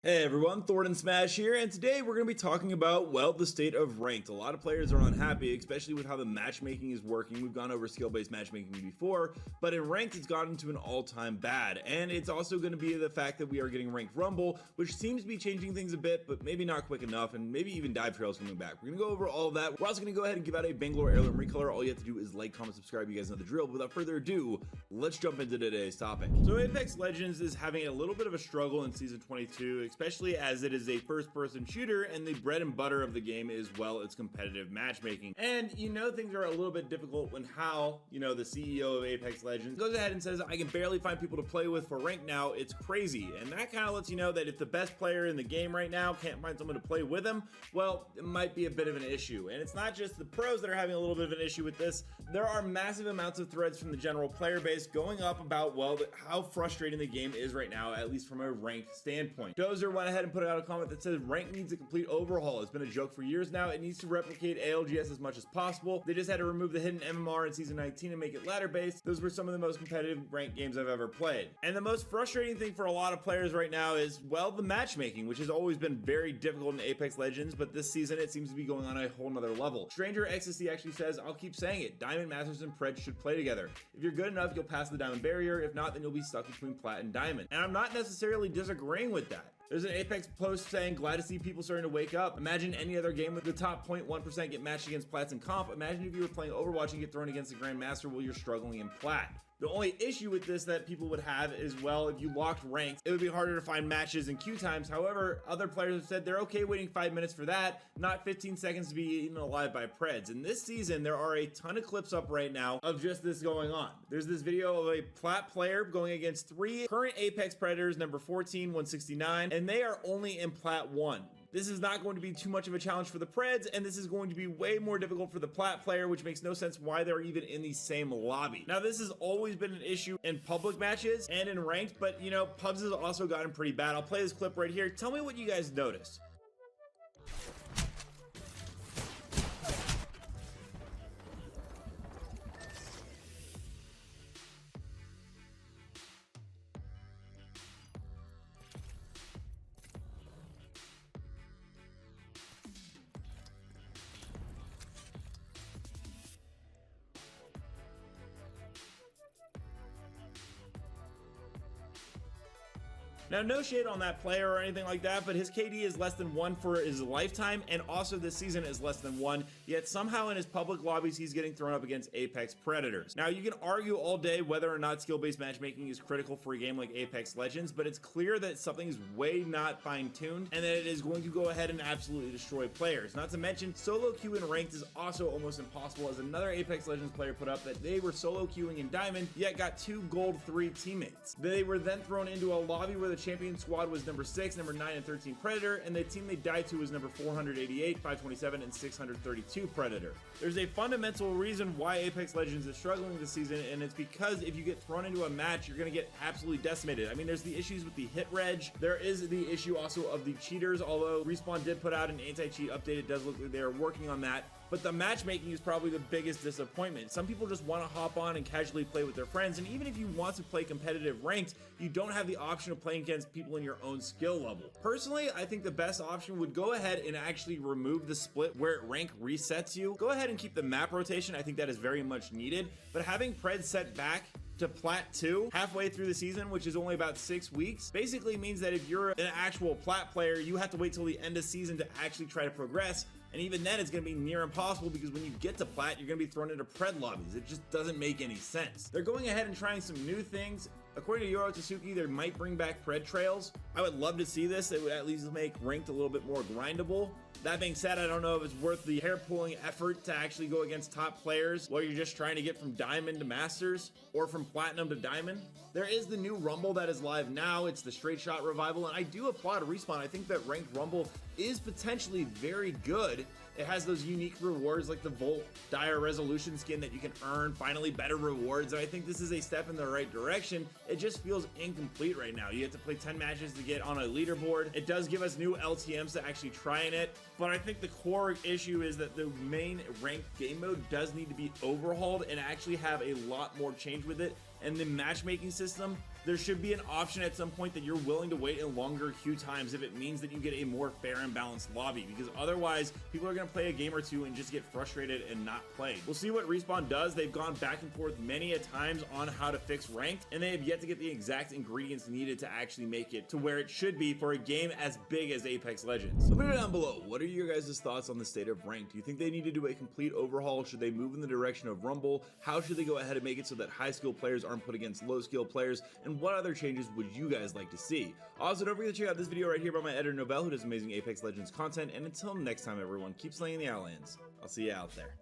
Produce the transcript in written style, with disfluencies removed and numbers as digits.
Hey everyone, Thordan Smash here, and today we're going to be talking about, well, the state of ranked. A lot of players are unhappy, especially with how the matchmaking is working. We've gone over skill-based matchmaking before, but in ranked it's gotten to an all-time bad, and it's also going to be the fact that we are getting ranked rumble, which seems to be changing things a bit, but maybe not quick enough, and maybe even dive trails coming back. We're going to go over all of that. We're also going to go ahead and give out a Bangalore heirloom recolor. All you have to do is like, comment, subscribe. You guys know the drill. But without further ado, let's jump into today's topic. So Apex Legends is having a little bit of a struggle in Season 22, especially as it is a first-person shooter, and the bread and butter of the game is, well, it's competitive matchmaking. And things are a little bit difficult when Hal, the CEO of Apex Legends, goes ahead and says, I can barely find people to play with for rank now, it's crazy. And that kind of lets you know that if the best player in the game right now can't find someone to play with him, well, it might be a bit of an issue. And it's not just the pros that are having a little bit of an issue with this. There are massive amounts of threads from the general player base going up about, well, how frustrating the game is right now, at least from a ranked standpoint. Dozer went ahead and put out a comment that says rank needs a complete overhaul. It's been a joke for years now. It needs to replicate ALGS as much as possible. They just had to remove the hidden MMR in season 19 and make it ladder based. Those were some of the most competitive ranked games I've ever played. And the most frustrating thing for a lot of players right now is, well, the matchmaking, which has always been very difficult in Apex Legends, but this season it seems to be going on a whole nother level. Stranger Ecstasy actually says, I'll keep saying it, Diamond, Masters, and Pred should play together. If you're good enough, you'll pass the Diamond barrier. If not, then you'll be stuck between Plat and Diamond. And I'm not necessarily disagreeing with that. There's an Apex post saying, glad to see people starting to wake up. Imagine any other game with the top 0.1% get matched against Plats and comp. Imagine if you were playing Overwatch and get thrown against the Grandmaster while you're struggling in Plat. The only issue with this that people would have is, well, if you locked ranks, it would be harder to find matches and queue times. However, other players have said they're okay waiting 5 minutes for that, not 15 seconds to be eaten alive by Preds. And this season, there are a ton of clips up right now of just this going on. There's this video of a Plat player going against 3 current Apex Predators, number 14, 169, and they are only in Plat 1. This is not going to be too much of a challenge for the Preds, and this is going to be way more difficult for the Plat player, which makes no sense why they're even in the same lobby. Now, this has always been an issue in public matches and in ranked, but pubs has also gotten pretty bad. I'll play this clip right here. Tell me what you guys noticed. Now, no shade on that player or anything like that, but his KD is less than 1 for his lifetime, and also this season is less than 1, yet somehow in his public lobbies he's getting thrown up against Apex Predators. Now, you can argue all day whether or not skill-based matchmaking is critical for a game like Apex Legends, but it's clear that something is way not fine-tuned, and that it is going to go ahead and absolutely destroy players. Not to mention, solo queue in ranked is also almost impossible, as another Apex Legends player put up that they were solo queuing in Diamond, yet got 2 gold 3 teammates. They were then thrown into a lobby where the champion squad was number 6, number 9, and 13 Predator, and the team they died to was number 488, 527, and 632 Predator. There's a fundamental reason why Apex Legends is struggling this season, and it's because if you get thrown into a match, you're going to get absolutely decimated. I mean, there's the issues with the hit reg. There is the issue also of the cheaters, although Respawn did put out an anti-cheat update. It does look like they're working on that. But the matchmaking is probably the biggest disappointment. Some people just want to hop on and casually play with their friends, and even if you want to play competitive ranked, you don't have the option of playing against people in your own skill level. Personally, I think the best option would go ahead and actually remove the split where rank resets you. Go ahead and keep the map rotation. I think that is very much needed, but having Pred set back to Plat 2 halfway through the season, which is only about 6 weeks, basically means that if you're an actual Plat player, you have to wait till the end of season to actually try to progress. And even then, it's going to be near impossible because when you get to Plat, you're going to be thrown into Pred lobbies. It just doesn't make any sense. They're going ahead and trying some new things. According to Yoro Tsuki, they might bring back Pred trails. I would love to see this. It would at least make ranked a little bit more grindable. That being said, I don't know if it's worth the hair-pulling effort to actually go against top players while you're just trying to get from Diamond to Masters or from Platinum to Diamond. There is the new Rumble that is live now. It's the Straight Shot Revival, and I do applaud Respawn. I think that ranked Rumble is potentially very good. It has those unique rewards like the Volt Dire Resolution skin that you can earn, finally better rewards, and I think this is a step in the right direction. It just feels incomplete right now. You have to play 10 matches to get on a leaderboard. It does give us new LTMs to actually try in it, but I think the core issue is that the main ranked game mode does need to be overhauled and actually have a lot more change with it and the matchmaking system, there should be an option at some point that you're willing to wait in longer queue times if it means that you get a more fair and balanced lobby, because otherwise people are going to play a game or two and just get frustrated and not play. We'll see what Respawn does. They've gone back and forth many a times on how to fix ranked, and they have yet to get the exact ingredients needed to actually make it to where it should be for a game as big as Apex Legends. Let me know down below, what are your guys' thoughts on the state of ranked? Do you think they need to do a complete overhaul? Should they move in the direction of Rumble? How should they go ahead and make it so that high skill players aren't put against low skill players? And what other changes would you guys like to see? Also, don't forget to check out this video right here by my editor Novell, who does amazing Apex Legends content. And until next time, everyone, keep slaying the Outlands. I'll see you out there.